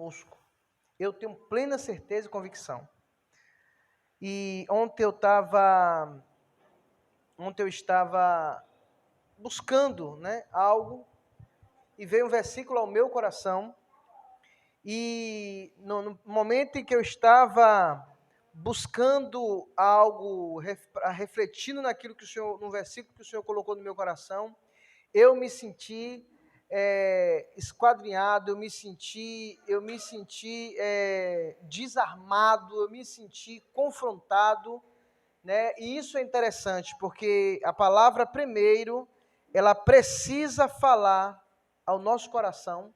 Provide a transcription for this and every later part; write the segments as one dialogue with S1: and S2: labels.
S1: conosco. Eu tenho plena certeza e convicção. E ontem eu estava buscando, né, algo, e veio um versículo ao meu coração, e no momento em que eu estava buscando algo, refletindo naquilo que o Senhor, no versículo que o Senhor colocou no meu coração, eu me senti esquadrinhado, eu me senti desarmado, eu me senti confrontado, né? E isso é interessante, porque a palavra primeiro, ela precisa falar ao nosso coração,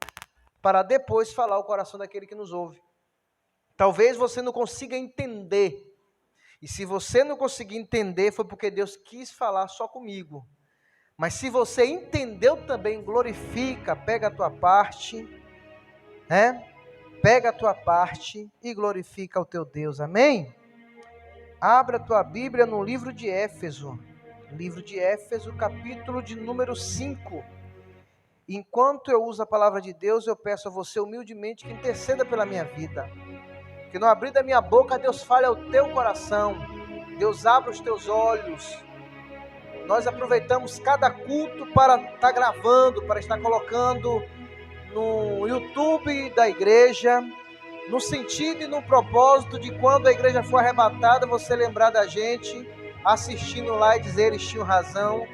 S1: para depois falar ao coração daquele que nos ouve. Talvez você não consiga entender, e se você não conseguir entender, foi porque Deus quis falar só comigo. Mas se você entendeu também, glorifica, pega a tua parte, né? Pega a tua parte e glorifica o teu Deus, amém? Abra a tua Bíblia no livro de Éfeso, capítulo de número 5. Enquanto eu uso a palavra de Deus, eu peço a você humildemente que interceda pela minha vida. Que no abrir da minha boca, Deus fale ao teu coração, Deus abra os teus olhos. Nós aproveitamos cada culto para estar gravando, para estar colocando no YouTube da igreja, no sentido e no propósito de quando a igreja for arrebatada, você lembrar da gente, assistindo lá e dizer, eles tinham razão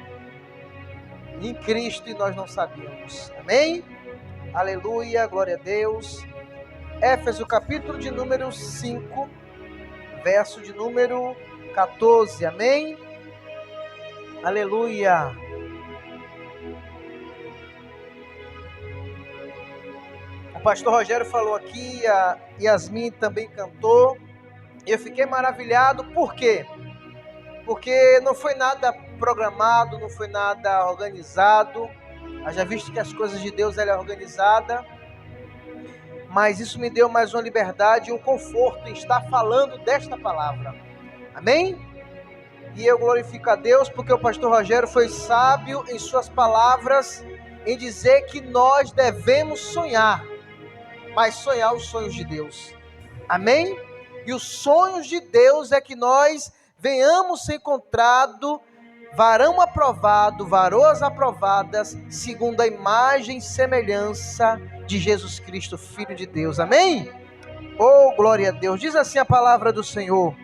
S1: em Cristo e nós não sabíamos. Amém? Aleluia, glória a Deus. Éfeso capítulo de número 5, verso de número 14, amém? Aleluia. O pastor Rogério falou aqui, a Yasmin também cantou, e eu fiquei maravilhado, por quê? Porque não foi nada programado, não foi nada organizado, já visto que as coisas de Deus ela é organizada, mas isso me deu mais uma liberdade e um conforto em estar falando desta palavra, amém? E eu glorifico a Deus porque o pastor Rogério foi sábio em suas palavras, em dizer que nós devemos sonhar, mas sonhar os sonhos de Deus, amém? E os sonhos de Deus é que nós venhamos ser encontrado varão aprovado, varoas aprovadas, segundo a imagem e semelhança de Jesus Cristo, Filho de Deus, amém? Oh, glória a Deus, diz assim a palavra do Senhor,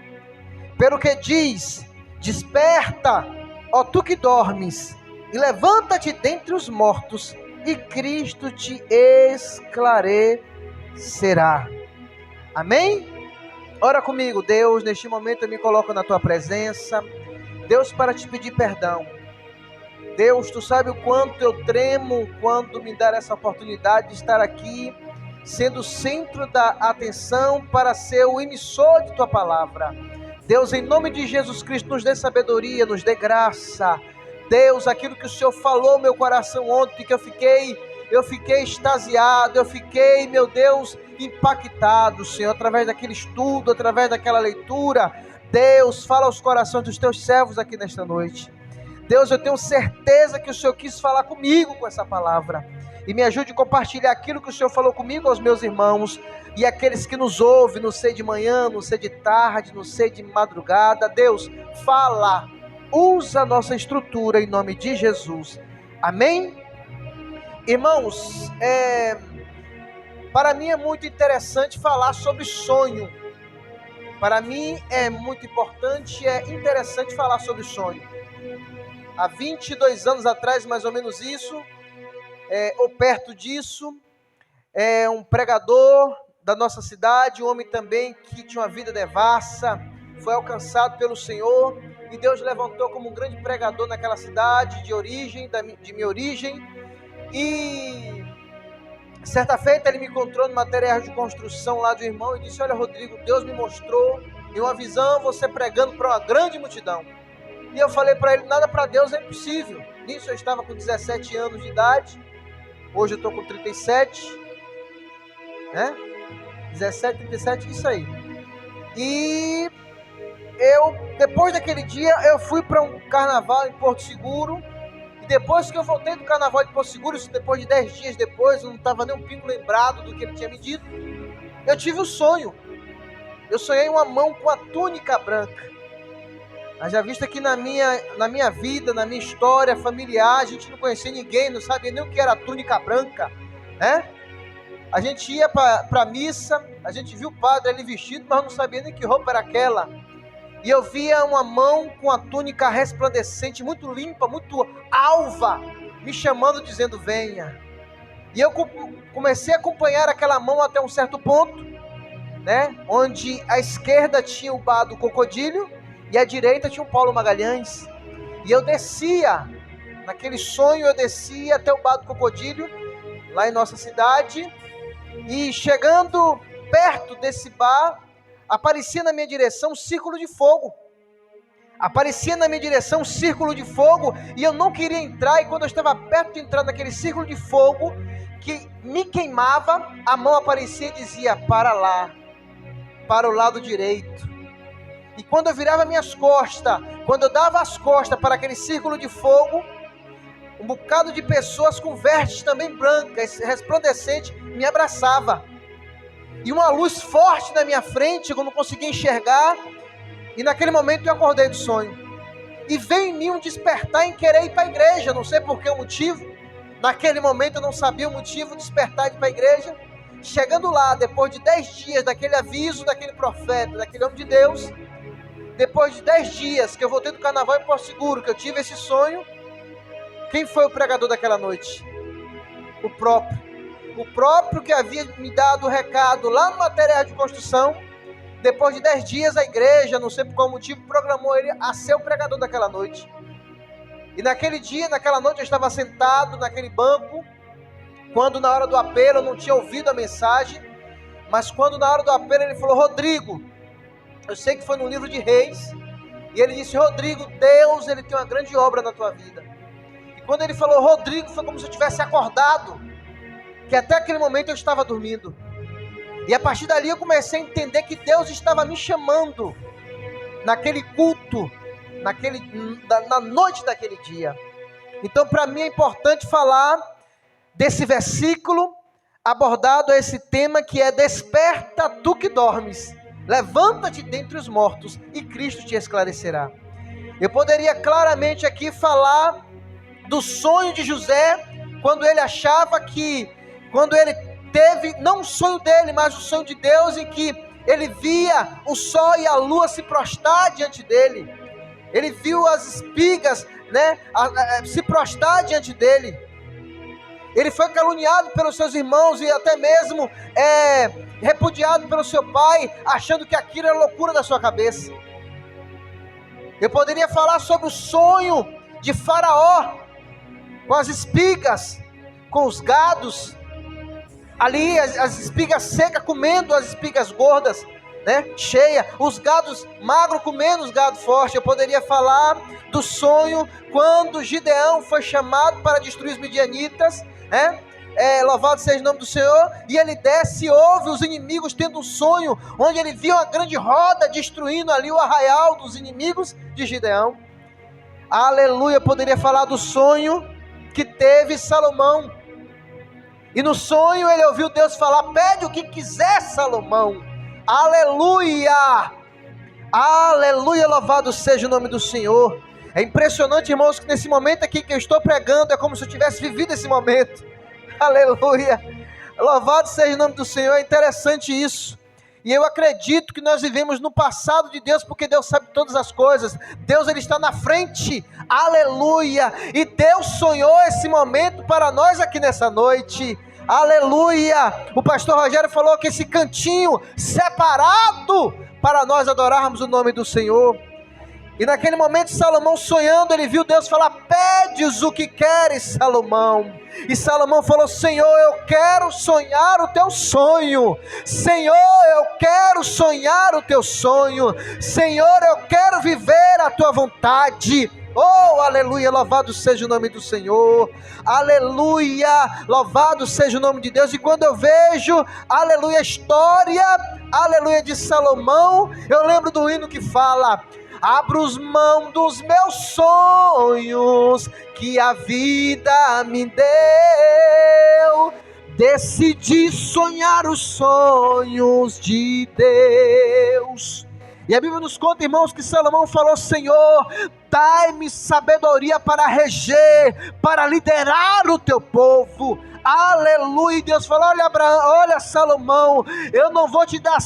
S1: pelo que diz, desperta, ó tu que dormes, e levanta-te dentre os mortos, e Cristo te esclarecerá, amém? Ora comigo, Deus, neste momento eu me coloco na tua presença, Deus, para te pedir perdão. Deus, tu sabe o quanto eu tremo quando me dar essa oportunidade de estar aqui, sendo o centro da atenção para ser o emissor de tua palavra. Deus, em nome de Jesus Cristo, nos dê sabedoria, nos dê graça. Deus, aquilo que o Senhor falou no meu coração ontem, que eu fiquei extasiado, eu fiquei, meu Deus, impactado, Senhor, através daquele estudo, através daquela leitura. Deus, fala aos corações dos teus servos aqui nesta noite. Deus, eu tenho certeza que o Senhor quis falar comigo com essa palavra. E me ajude a compartilhar aquilo que o Senhor falou comigo aos meus irmãos. E aqueles que nos ouvem, não sei de manhã, não sei de tarde, não sei de madrugada. Deus, fala. Usa a nossa estrutura em nome de Jesus. Amém? Irmãos, para mim é muito interessante falar sobre sonho. Para mim é muito importante, é interessante falar sobre sonho. Há 22 anos atrás, mais ou menos isso, ou perto disso, um pregador da nossa cidade, um homem também que tinha uma vida devassa, foi alcançado pelo Senhor, e Deus levantou como um grande pregador naquela cidade de minha origem, e certa feita ele me encontrou no material de construção lá do irmão e disse, olha Rodrigo, Deus me mostrou em uma visão você pregando para uma grande multidão. E eu falei para ele, nada para Deus é impossível. Nisso eu estava com 17 anos de idade, hoje eu estou com 37, né? 17, 37, isso aí. E depois daquele dia, eu fui para um carnaval em Porto Seguro, E depois que eu voltei do carnaval de Porto Seguro, isso depois de 10 dias depois, eu não estava nem um pingo lembrado do que ele tinha me dito. Eu tive um sonho. Eu sonhei uma mão com a túnica branca. Já visto que na minha vida, na minha história familiar, a gente não conhecia ninguém, não sabia nem o que era a túnica branca, né? A gente ia para a missa, a gente viu o padre ali vestido, mas não sabia nem que roupa era aquela. E eu via uma mão com a túnica resplandecente, muito limpa, muito alva, me chamando, dizendo, venha. E eu comecei a acompanhar aquela mão até um certo ponto, né? Onde à esquerda tinha o bar do Cocodilho e à direita tinha o Paulo Magalhães. E eu descia, naquele sonho eu descia até o bar do Cocodilho, lá em nossa cidade, e chegando perto desse bar, aparecia na minha direção um círculo de fogo. Aparecia na minha direção um círculo de fogo, e eu não queria entrar, e quando eu estava perto de entrar naquele círculo de fogo, que me queimava, a mão aparecia e dizia, para lá, para o lado direito. E quando eu virava minhas costas, quando eu dava as costas para aquele círculo de fogo, um bocado de pessoas com vestes também brancas, resplandecentes, me abraçava. E uma luz forte na minha frente, eu não conseguia enxergar, e naquele momento eu acordei do sonho. E veio em mim um despertar em querer ir para a igreja, não sei por que o motivo. Naquele momento eu não sabia o motivo, despertar de ir para a igreja. Chegando lá, depois de 10 dias daquele aviso, daquele profeta, daquele homem de Deus, depois de 10 dias que eu voltei do carnaval em Porto Seguro, que eu tive esse sonho, quem foi o pregador daquela noite? O próprio que havia me dado o recado lá no material de construção. Depois de 10 dias a igreja, não sei por qual motivo, programou ele a ser o pregador daquela noite. E naquele dia, naquela noite eu estava sentado naquele banco, quando na hora do apelo eu não tinha ouvido a mensagem, mas quando na hora do apelo ele falou, Rodrigo, eu sei que foi no livro de Reis, e ele disse, Rodrigo, Deus, ele tem uma grande obra na tua vida. E quando ele falou Rodrigo, foi como se eu tivesse acordado, que até aquele momento eu estava dormindo. E a partir dali eu comecei a entender que Deus estava me chamando, naquele culto, na noite daquele dia. Então para mim é importante falar desse versículo, abordado a esse tema que é, desperta tu que dormes, levanta-te dentre os mortos e Cristo te esclarecerá. Eu poderia claramente aqui falar do sonho de José, quando ele achava que, quando ele teve, não o sonho dele, mas o sonho de Deus, em que ele via o sol e a lua se prostrar diante dele, ele viu as espigas, né, se prostrar diante dele. Ele foi caluniado pelos seus irmãos e até mesmo repudiado pelo seu pai, achando que aquilo era loucura da sua cabeça. Eu poderia falar sobre o sonho de Faraó, com as espigas, com os gados, ali as espigas secas comendo as espigas gordas, né, cheia, os gados magros comendo os gados fortes. Eu poderia falar do sonho quando Gideão foi chamado para destruir os midianitas, louvado seja o nome do Senhor, e ele desce e ouve os inimigos tendo um sonho, onde ele viu uma grande roda destruindo ali o arraial dos inimigos de Gideão. Aleluia. Poderia falar do sonho que teve Salomão, e no sonho ele ouviu Deus falar, pede o que quiser, Salomão. Aleluia, aleluia, louvado seja o nome do Senhor. É impressionante, irmãos, que nesse momento aqui que eu estou pregando, é como se eu tivesse vivido esse momento. Aleluia, louvado seja o nome do Senhor. É interessante isso, e eu acredito que nós vivemos no passado de Deus, porque Deus sabe todas as coisas. Deus, ele está na frente, aleluia, e Deus sonhou esse momento para nós aqui nessa noite. Aleluia. O pastor Rogério falou que esse cantinho separado para nós adorarmos o nome do Senhor. E naquele momento Salomão sonhando, ele viu Deus falar, pedes o que queres, Salomão. E Salomão falou, Senhor, eu quero sonhar o teu sonho. Senhor, eu quero sonhar o teu sonho. Senhor, eu quero viver a tua vontade. Oh, aleluia, louvado seja o nome do Senhor. Aleluia, louvado seja o nome de Deus. E quando eu vejo, aleluia, a história, aleluia, de Salomão, eu lembro do hino que fala, abro mão dos meus sonhos que a vida me deu. Decidi sonhar os sonhos de Deus. E a Bíblia nos conta, irmãos, que Salomão falou: Senhor, dai-me sabedoria para reger, para liderar o teu povo. Aleluia. E Deus falou: olha Abraão, olha Salomão, eu não vou te dar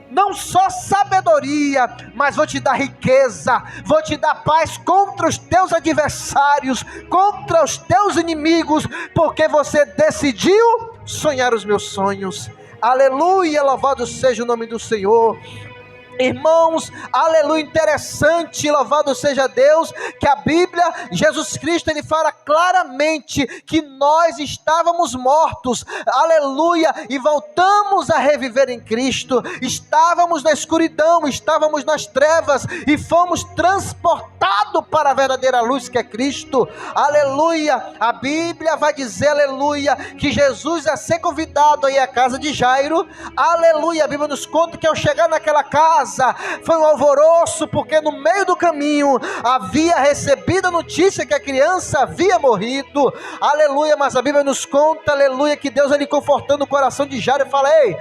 S1: não só sabedoria, mas vou te dar riqueza, vou te dar paz contra os teus adversários, contra os teus inimigos, porque você decidiu sonhar os meus sonhos. Aleluia, louvado seja o nome do Senhor. Irmãos, aleluia, interessante, louvado seja Deus, que a Bíblia, Jesus Cristo, ele fala claramente que nós estávamos mortos, aleluia, e voltamos a reviver em Cristo. Estávamos na escuridão, estávamos nas trevas, e fomos transportados para a verdadeira luz que é Cristo, aleluia. A Bíblia vai dizer, aleluia, que Jesus ia ser convidado aí à casa de Jairo, aleluia. A Bíblia nos conta que ao chegar naquela casa, foi um alvoroço, porque no meio do caminho havia recebido a notícia que a criança havia morrido, aleluia. Mas a Bíblia nos conta, aleluia, que Deus ali confortando o coração de Jairo, fala: ei,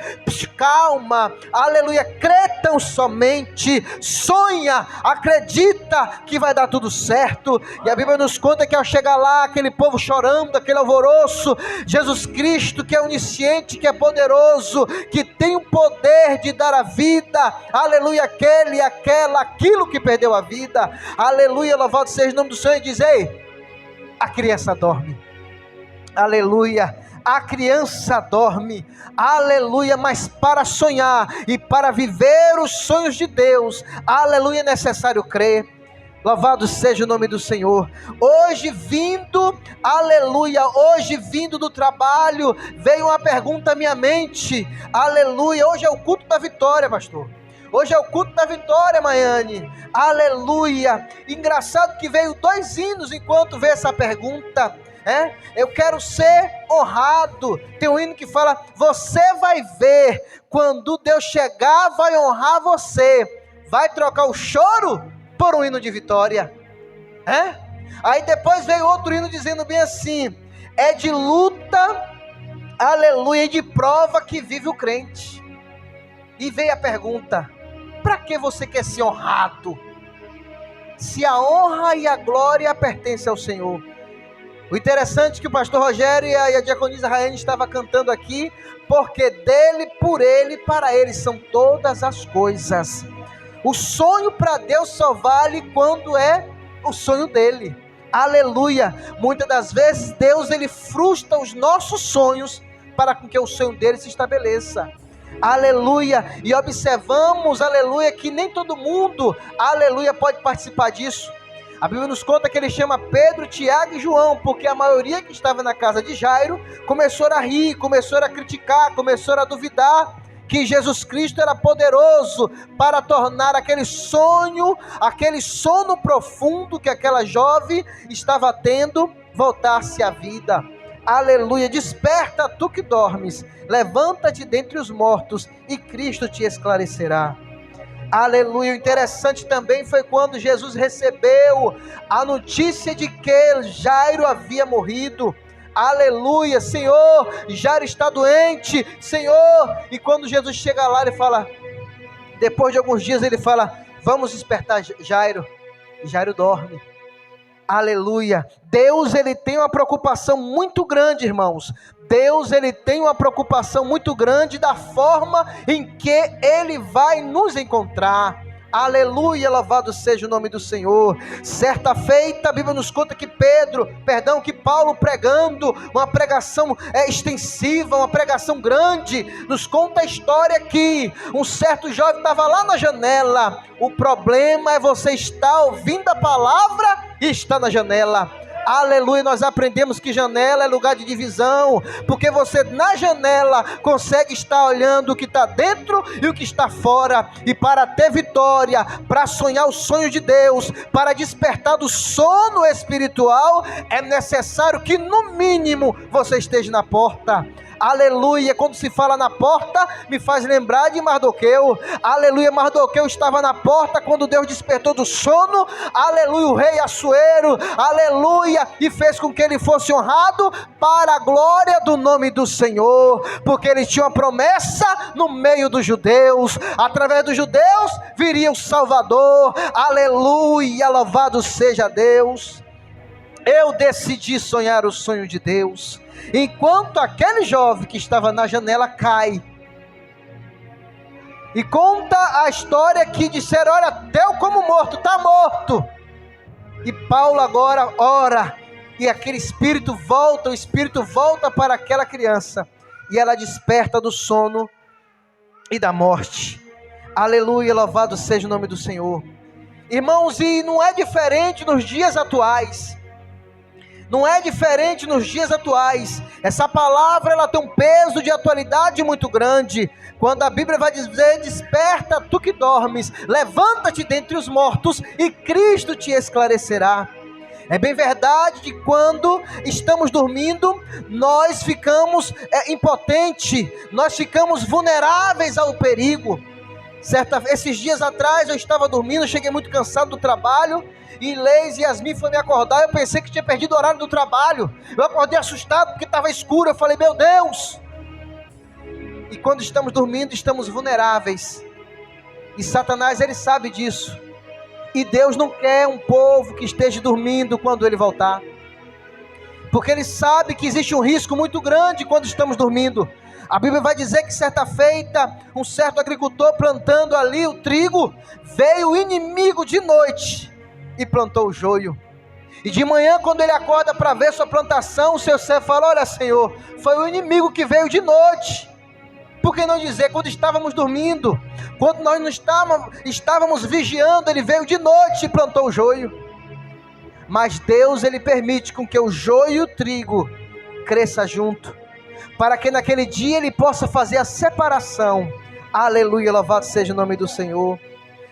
S1: calma, aleluia, crê tão somente, sonha, acredita que vai dar tudo certo. E a Bíblia nos conta que ao chegar lá, aquele povo chorando, aquele alvoroço, Jesus Cristo, que é onisciente, que é poderoso, que tem o poder de dar a vida, aleluia, aquele, aquela, aquilo que perdeu a vida, aleluia, louvado seja o nome do Senhor. E diz: ei, a criança dorme, aleluia, a criança dorme, aleluia, mas para sonhar e para viver os sonhos de Deus, aleluia, é necessário crer. Louvado seja o nome do Senhor. Hoje vindo, aleluia, hoje vindo do trabalho, veio uma pergunta à minha mente, aleluia. Hoje é o culto da vitória, pastor. Hoje é o culto da vitória, Maiane, aleluia. Engraçado que veio 2 hinos enquanto veio essa pergunta, eu quero ser honrado. Tem um hino que fala: você vai ver, quando Deus chegar, vai honrar você, vai trocar o choro por um hino de vitória, Aí depois veio outro hino dizendo bem assim: é de luta, aleluia, e de prova que vive o crente. E veio a pergunta: para que você quer ser honrado, se a honra e a glória pertencem ao Senhor? O interessante é que o pastor Rogério e a diaconisa Raiane estavam cantando aqui: porque dele, por ele, para ele são todas as coisas. O sonho para Deus só vale quando é o sonho dele, aleluia. Muitas das vezes Deus, ele frustra os nossos sonhos para que o sonho dele se estabeleça, aleluia. E observamos, aleluia, que nem todo mundo, aleluia, pode participar disso. A Bíblia nos conta que ele chama Pedro, Tiago e João, porque a maioria que estava na casa de Jairo começou a rir, começou a criticar, começou a duvidar que Jesus Cristo era poderoso para tornar aquele sonho, aquele sono profundo que aquela jovem estava tendo, voltar-se à vida. Aleluia. Desperta, tu que dormes, levanta-te dentre os mortos e Cristo te esclarecerá. Aleluia. O interessante também foi quando Jesus recebeu a notícia de que Jairo havia morrido. Aleluia, Senhor, Jairo está doente, Senhor. E quando Jesus chega lá, ele fala, depois de alguns dias ele fala: vamos despertar Jairo. E Jairo dorme. Aleluia. Deus, ele tem uma preocupação muito grande, irmãos. Deus, ele tem uma preocupação muito grande da forma em que ele vai nos encontrar. Aleluia, louvado seja o nome do Senhor. Certa feita, a Bíblia nos conta que que Paulo pregando, uma pregação extensiva, uma pregação grande, nos conta a história que um certo jovem estava lá na janela. O problema é você estar ouvindo a palavra e estar na janela. Aleluia, nós aprendemos que janela é lugar de divisão, porque você na janela consegue estar olhando o que está dentro e o que está fora. E para ter vitória, para sonhar os sonhos de Deus, para despertar do sono espiritual, é necessário que no mínimo você esteja na porta. Aleluia, quando se fala na porta, me faz lembrar de Mardoqueu. Aleluia, Mardoqueu estava na porta quando Deus despertou do sono. Aleluia, o rei Assuero, aleluia, e fez com que ele fosse honrado para a glória do nome do Senhor, porque ele tinha uma promessa no meio dos judeus. Através dos judeus viria o Salvador. Aleluia, louvado seja Deus. Eu decidi sonhar o sonho de Deus, enquanto aquele jovem que estava na janela cai, e conta a história que disseram: olha, Teu como morto, está morto. E Paulo agora ora, e aquele espírito volta, o espírito volta para aquela criança, e ela desperta do sono e da morte. Aleluia, louvado seja o nome do Senhor. Irmãos, e não é diferente nos dias atuais. Não é diferente nos dias atuais. Essa palavra, ela tem um peso de atualidade muito grande. Quando a Bíblia vai dizer: desperta tu que dormes, levanta-te dentre os mortos e Cristo te esclarecerá. É bem verdade que quando estamos dormindo, nós ficamos impotentes, nós ficamos vulneráveis ao perigo. Esses dias atrás eu estava dormindo, cheguei muito cansado do trabalho, e Leis e Yasmin foi me acordar. Eu pensei que tinha perdido o horário do trabalho. Eu acordei assustado porque estava escuro. Eu falei: meu Deus! E quando estamos dormindo, estamos vulneráveis, e Satanás, ele sabe disso, e Deus não quer um povo que esteja dormindo quando ele voltar, porque ele sabe que existe um risco muito grande quando estamos dormindo. A Bíblia vai dizer que certa feita, um certo agricultor plantando ali o trigo, veio o inimigo de noite e plantou o joio. E de manhã, quando ele acorda para ver sua plantação, o seu servo fala: olha, Senhor, foi o inimigo que veio de noite. Por que não dizer quando estávamos dormindo, quando nós não estávamos vigiando, ele veio de noite e plantou o joio. Mas Deus, ele permite com que o joio e o trigo cresça junto, para que naquele dia ele possa fazer a separação. Aleluia, louvado seja o nome do Senhor.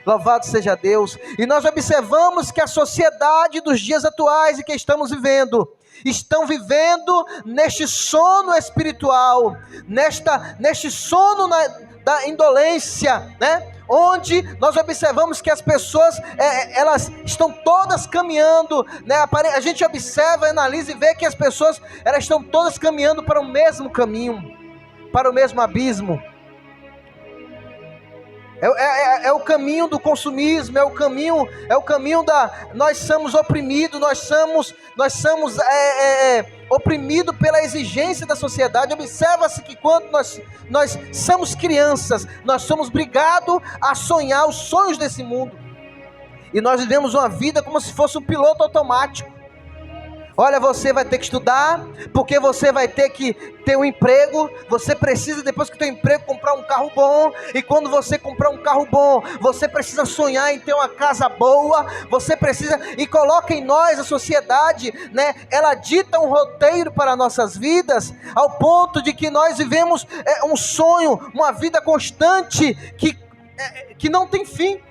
S1: Louvado seja Deus. E nós observamos que a sociedade dos dias atuais e que estamos vivendo, estão vivendo neste sono espiritual, neste sono da indolência, né? Onde nós observamos que as pessoas, elas estão todas caminhando, né? A gente observa, analisa e vê que as pessoas, elas estão todas caminhando para o mesmo caminho, para o mesmo abismo. É o caminho do consumismo, é o caminho da... Nós somos oprimidos, nós somos oprimidos pela exigência da sociedade. Observa-se que quando nós somos crianças, nós somos obrigados a sonhar os sonhos desse mundo, e nós vivemos uma vida como se fosse um piloto automático. Olha, você vai ter que estudar, porque você vai ter que ter um emprego. Você precisa, depois que tem um emprego, comprar um carro bom. E quando você comprar um carro bom, você precisa sonhar em ter uma casa boa. Você precisa, e coloca em nós, a sociedade, né? Ela dita um roteiro para nossas vidas, ao ponto de que nós vivemos um sonho, uma vida constante, que não tem fim,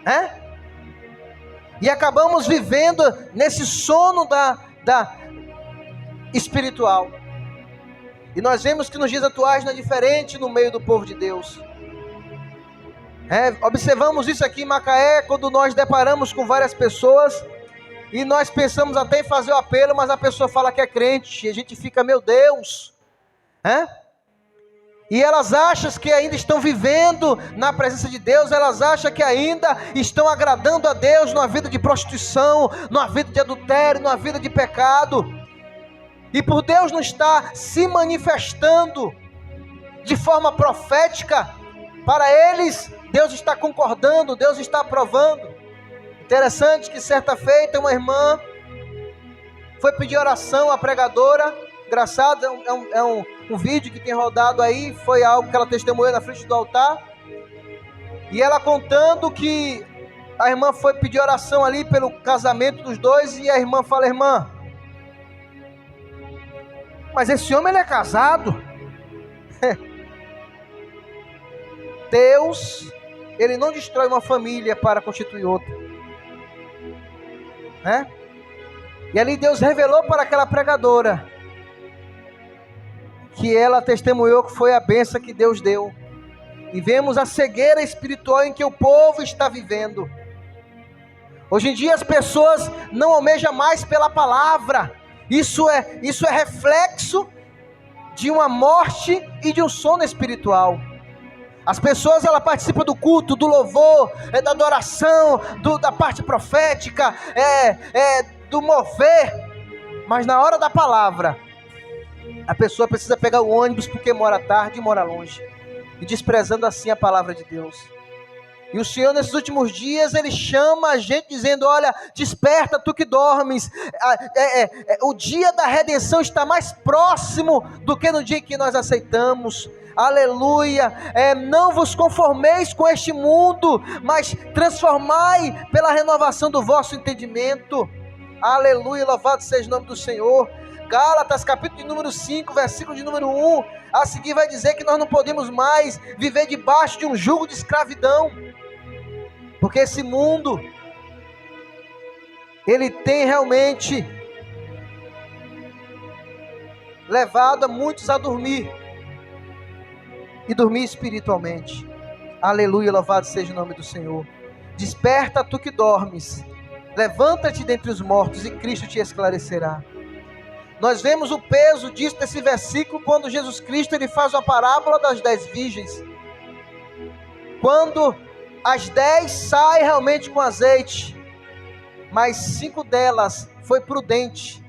S1: né? E acabamos vivendo nesse sono da espiritual. E nós vemos que nos dias atuais não é diferente no meio do povo de Deus. Observamos isso aqui em Macaé, quando nós deparamos com várias pessoas, e nós pensamos até em fazer o apelo, mas a pessoa fala que é crente, e a gente fica: meu Deus, E elas acham que ainda estão vivendo na presença de Deus, elas acham que ainda estão agradando a Deus numa vida de prostituição, numa vida de adultério, numa vida de pecado. E por Deus não estar se manifestando de forma profética, para eles, Deus está concordando, Deus está aprovando. Interessante que certa feita uma irmã foi pedir oração à pregadora. Engraçado, é um vídeo que tem rodado aí, foi algo que ela testemunhou na frente do altar, e ela contando que a irmã foi pedir oração ali pelo casamento dos dois, e a irmã fala: irmã, mas esse homem, ele é casado. Deus, ele não destrói uma família para constituir outra, né? E ali Deus revelou para aquela pregadora que ela testemunhou que foi a bênção que Deus deu. E vemos a cegueira espiritual em que o povo está vivendo. Hoje em dia as pessoas não almejam mais pela palavra. Isso é reflexo de uma morte e de um sono espiritual. As pessoas, ela participam do culto, do louvor, da adoração, da parte profética, do mover. Mas na hora da palavra, a pessoa precisa pegar o ônibus porque mora tarde e mora longe, e desprezando assim a palavra de Deus. E o Senhor nesses últimos dias, Ele chama a gente dizendo: olha, desperta tu que dormes, o dia da redenção está mais próximo do que no dia em que nós aceitamos. Aleluia. Não vos conformeis com este mundo, mas transformai pela renovação do vosso entendimento. Aleluia, louvado seja o nome do Senhor. Gálatas capítulo de número 5, versículo de número 1, a seguir vai dizer que nós não podemos mais viver debaixo de um jugo de escravidão, porque esse mundo, ele tem realmente levado a muitos a dormir, e dormir espiritualmente. Aleluia, louvado seja o nome do Senhor. Desperta tu que dormes, levanta-te dentre os mortos, e Cristo te esclarecerá. Nós vemos o peso disso nesse versículo, quando Jesus Cristo ele faz uma parábola das 10 virgens. Quando as 10 saem realmente com azeite, mas 5 delas foi prudente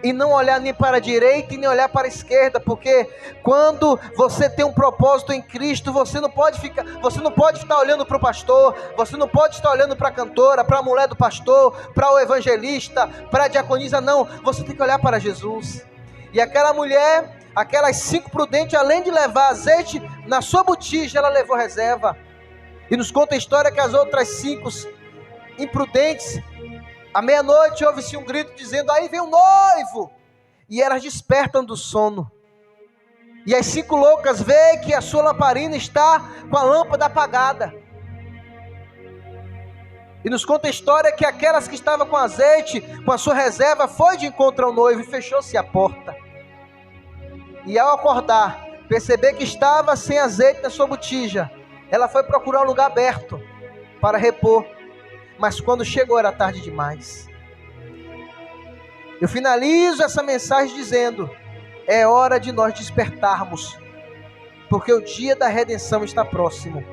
S1: e não olhar nem para a direita e nem olhar para a esquerda, porque quando você tem um propósito em Cristo, você não pode estar olhando para o pastor, você não pode estar olhando para a cantora, para a mulher do pastor, para o evangelista, para a diaconisa, não, você tem que olhar para Jesus. E aquela mulher, aquelas 5 prudentes, além de levar azeite na sua botija, ela levou reserva. E nos conta a história que as outras 5 imprudentes, à meia-noite ouve-se um grito dizendo: aí vem o noivo! E elas despertam do sono. E as 5 loucas veem que a sua lamparina está com a lâmpada apagada. E nos conta a história que aquelas que estavam com azeite, com a sua reserva, foi de encontro ao noivo e fechou-se a porta. E ao acordar, perceber que estava sem azeite na sua botija, ela foi procurar um lugar aberto para repor. Mas quando chegou era tarde demais. Eu finalizo essa mensagem dizendo: é hora de nós despertarmos, porque o dia da redenção está próximo.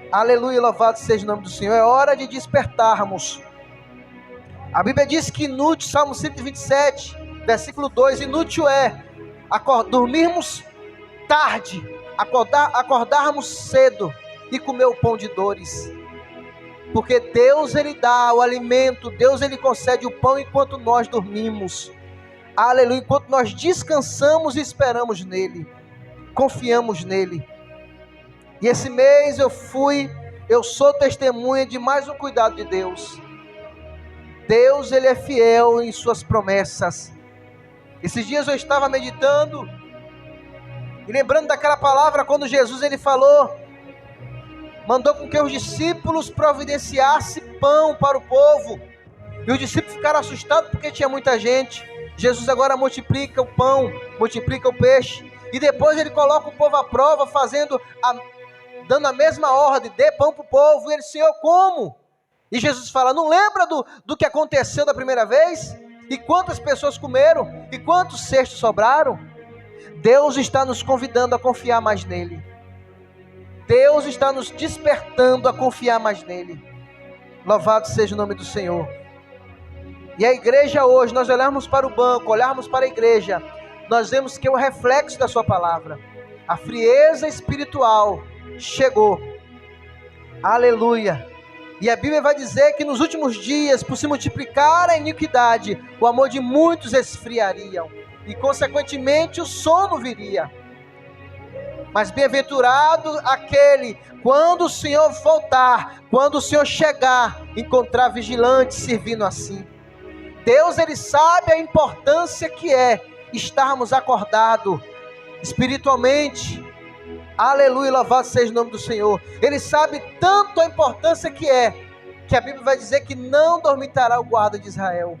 S1: Aleluia, louvado seja o nome do Senhor. É hora de despertarmos. A Bíblia diz que inútil, Salmo 127, versículo 2, inútil é dormirmos tarde, acordarmos cedo e comer o pão de dores. Porque Deus ele dá o alimento, Deus ele concede o pão enquanto nós dormimos. Aleluia, enquanto nós descansamos e esperamos nele, confiamos nele. E esse mês eu sou testemunha de mais um cuidado de Deus. Deus ele é fiel em suas promessas. Esses dias eu estava meditando e lembrando daquela palavra quando Jesus ele mandou com que os discípulos providenciassem pão para o povo. E os discípulos ficaram assustados porque tinha muita gente. Jesus agora multiplica o pão, multiplica o peixe. E depois ele coloca o povo à prova, dando a mesma ordem: dê pão para o povo. E ele: Senhor, como? E Jesus fala: não lembra do que aconteceu da primeira vez? E quantas pessoas comeram? E quantos cestos sobraram? Deus está nos convidando a confiar mais nele. Deus está nos despertando a confiar mais nele. Louvado seja o nome do Senhor. E a igreja hoje, nós olharmos para o banco, olharmos para a igreja, nós vemos que é o reflexo da sua palavra. A frieza espiritual chegou. Aleluia. E a Bíblia vai dizer que nos últimos dias, por se multiplicar a iniquidade, o amor de muitos esfriaria, e consequentemente o sono viria. Mas bem-aventurado aquele, quando o Senhor voltar, quando o Senhor chegar, encontrar vigilantes servindo assim. Deus ele sabe a importância que é estarmos acordados espiritualmente. Aleluia, louvado seja o nome do Senhor. Ele sabe tanto a importância que é, que a Bíblia vai dizer que não dormitará o guarda de Israel.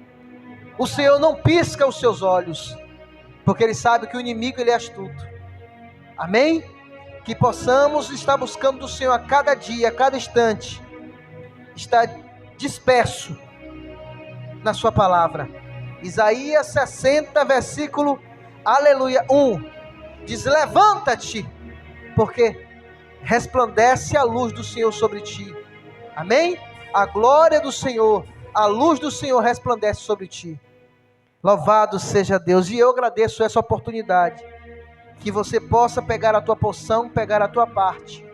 S1: O Senhor não pisca os seus olhos. porque Ele sabe que o inimigo ele é astuto. Amém? Que possamos estar buscando do Senhor a cada dia, a cada instante, estar disperso na sua palavra. Isaías 60, versículo, aleluia, 1, diz: levanta-te, porque resplandece a luz do Senhor sobre ti. Amém? A glória do Senhor, a luz do Senhor resplandece sobre ti. Louvado seja Deus. E eu agradeço essa oportunidade, que você possa pegar a tua porção, pegar a tua parte,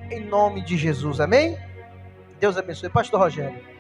S1: em nome de Jesus. Amém? Deus abençoe. Pastor Rogério.